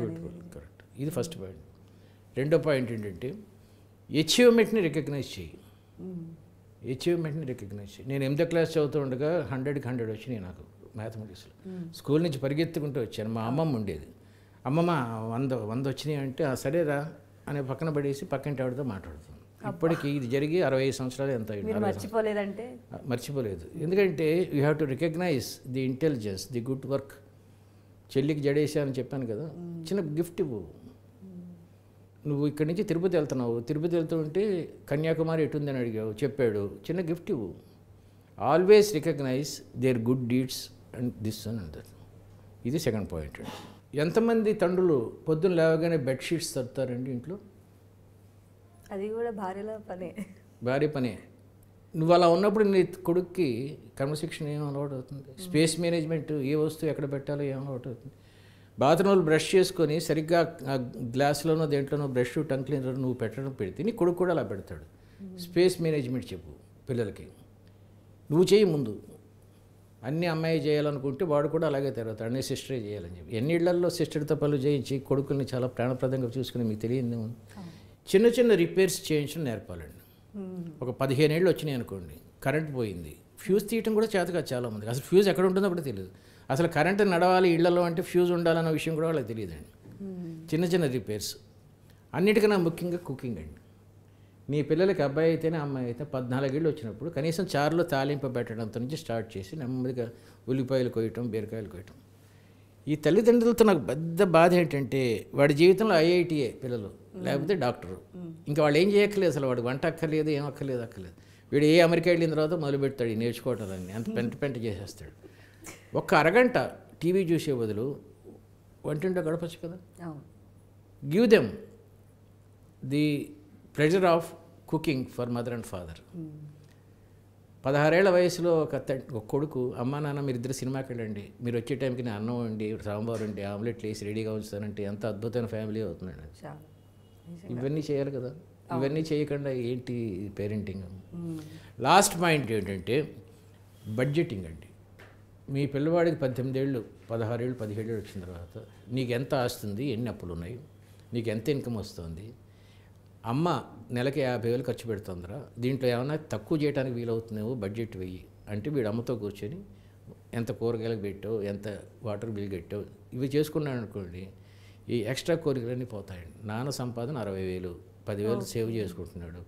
Beautiful, correct. ఇది first point. రెండో point ఏంటంటే అచీవ్మెంట్ని రికగ్నైజ్ చేయి. అచీవ్మెంట్ని రికగ్నైజ్ చేయి. నేను 8th క్లాస్ చదువుతూ ఉండగా 100కి 100 వచ్చినాయి నాకు మ్యాథమెటిక్స్లో. స్కూల్ నుంచి పరిగెత్తుకుంటూ వచ్చాను. మా అమ్మమ్మ ఉండేది. అమ్మమ్మ 100 వచ్చినాయి అంటే సరేరా అనే పక్కన పడేసి పక్కింటి ఆవిడతో మాట్లాడుతుంది. ఇప్పటికి ఇది జరిగి 65 సంవత్సరాలు ఎంత అయింది. మర్చిపోలేదంటే మర్చిపోలేదు. ఎందుకంటే you have to recognise the intelligence, the good work. చెల్లికి జడేసా అని చెప్పాను కదా, చిన్న గిఫ్ట్ ఇవ్వు. నువ్వు ఇక్కడి నుంచి తిరుపతి వెళ్తున్నావు, తిరుపతి వెళ్తూ ఉంటే కన్యాకుమారి ఎటుందని అడిగావు, చెప్పాడు, చిన్న గిఫ్ట్ ఇవ్వు. Always recognise their good deeds and this అని అంటారు. ఇది సెకండ్ పాయింట్ అండి. ఎంతమంది తండ్రులు పొద్దున్న లేవగానే బెడ్షీట్స్ తడతారండి ఇంట్లో? అది కూడా భార్యల పనే, భారీ పనే. నువ్వు అలా ఉన్నప్పుడు నీ కొడుక్కి క్రమశిక్షణ ఏం అలవాటు అవుతుంది? స్పేస్ మేనేజ్మెంట్, ఏ వస్తువు ఎక్కడ పెట్టాలో ఏం అలవాటు అవుతుంది? బాత్రూంలో బ్రష్ చేసుకొని సరిగ్గా ఆ గ్లాస్లోనో దేంట్లోనో బ్రష్ టంగ్ క్లీనర్ నువ్వు పెట్టడం పెడితే నీ కొడుకు కూడా అలా పెడతాడు. స్పేస్ మేనేజ్మెంట్ చెప్పు పిల్లలకి. నువ్వు చేయి ముందు. అన్ని అమ్మాయి చేయాలనుకుంటే వాడు కూడా అలాగే తిరుగుతాడు, అన్నీ సిస్టరే చేయాలని చెప్పి. ఎన్ని ఇళ్లలో సిస్టర్తో పనులు చేయించి కొడుకుల్ని చాలా ప్రాణప్రదంగా చూసుకుని మీకు తెలియదు. చిన్న చిన్న రిపేర్స్ చేయించడం నేర్పాలండి. ఒక 15 ఏళ్ళు వచ్చినాయి అనుకోండి, కరెంట్ పోయింది, ఫ్యూజ్ తీయటం కూడా చేత కాదు చాలామంది. అసలు ఫ్యూజ్ ఎక్కడ ఉంటుందో కూడా తెలియదు. అసలు కరెంట్ నడవాలి ఇళ్లలో అంటే ఫ్యూజ్ ఉండాలన్న విషయం కూడా వాళ్ళకి తెలియదండి. చిన్న చిన్న రిపేర్స్. అన్నిటికన్నా ముఖ్యంగా కుకింగ్ అండి. మీ పిల్లలకి అబ్బాయి అయితేనే అమ్మాయి అయితే 14 ఏళ్ళు వచ్చినప్పుడు కనీసం చారులో తాలింపు పెట్టడంతో నుంచి స్టార్ట్ చేసి నెమ్మదిగా ఉల్లిపాయలు కొయ్యటం, బీరకాయలు కొయ్యటం. ఈ తల్లిదండ్రులతో నాకు పెద్ద బాధ ఏంటంటే వాడి జీవితంలో ఐఐటీఏ పిల్లలు, లేకపోతే డాక్టరు. ఇంకా వాళ్ళు ఏం చేయక్కర్లేదు, అసలు వాడు వంట అక్కర్లేదు, ఏం అక్కర్లేదు. వీడు ఏ అమెరికా వెళ్ళిన తర్వాత మొదలు పెడతాడు నేర్చుకోవటాలన్నీ, అంత పెంట చేసేస్తాడు. ఒక్క అరగంట టీవీ చూసే బదులు వంటింట్లో గడపచ్చు కదా. Give them the pressure of cooking for mother and father. 16 ఏళ్ల వయసులో ఒక కొడుకు, అమ్మా నాన్న మీరిద్దరు సినిమాకి వెళ్ళండి, మీరు వచ్చే టైంకి నేను అన్నం వండి, సాంబార్ వండి, ఆమ్లెట్లు వేసి రెడీగా ఉంచుతానంటే ఎంత అద్భుతమైన ఫ్యామిలీ అవుతుందండి. ఇవన్నీ చేయాలి కదా. ఇవన్నీ చేయకుండా ఏంటి పేరెంటింగ్? లాస్ట్ పాయింట్ ఏంటంటే బడ్జెటింగ్ అండి. మీ పిల్లవాడికి 18 ఏళ్ళు, 16 ఏళ్ళు, 17 ఏళ్ళు వచ్చిన తర్వాత నీకు ఎంత ఆస్తుంది, ఎన్ని అప్పులు ఉన్నాయి, నీకు ఎంత ఇన్కమ్ వస్తుంది, అమ్మ నెలకి 50,000 ఖర్చు పెడుతుందిరా, దీంట్లో ఏమైనా తక్కువ చేయడానికి వీలవుతుందేమో బడ్జెట్ వెయ్యి అంటే వీడు అమ్మతో కూర్చొని ఎంత కూరగాయలకు పెట్టావు, ఎంత వాటర్ బిల్ కట్టావు, ఇవి చేసుకున్నాడు అనుకోండి, ఈ ఎక్స్ట్రా కోరికలన్నీ పోతాయండి. నాన్న సంపాదన 60,000, 10,000 సేవ్ చేసుకుంటున్నాడు,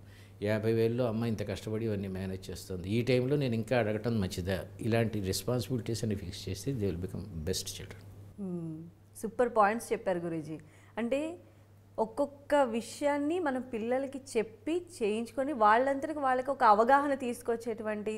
50,000లో అమ్మ ఇంత కష్టపడి ఇవన్నీ మేనేజ్ చేస్తుంది. ఈ టైంలో నేను ఇంకా అడగటం మంచిదా? ఇలాంటి రెస్పాన్సిబిలిటీస్ అన్ని ఫిక్స్ చేస్తే they will become best children. Super points చెప్పారు గురూజీ. అంటే ఒక్కొక్క విషయాన్ని మనం పిల్లలకి చెప్పి చేయించుకొని వాళ్ళంతటికి వాళ్ళకి ఒక అవగాహన తీసుకొచ్చేటువంటి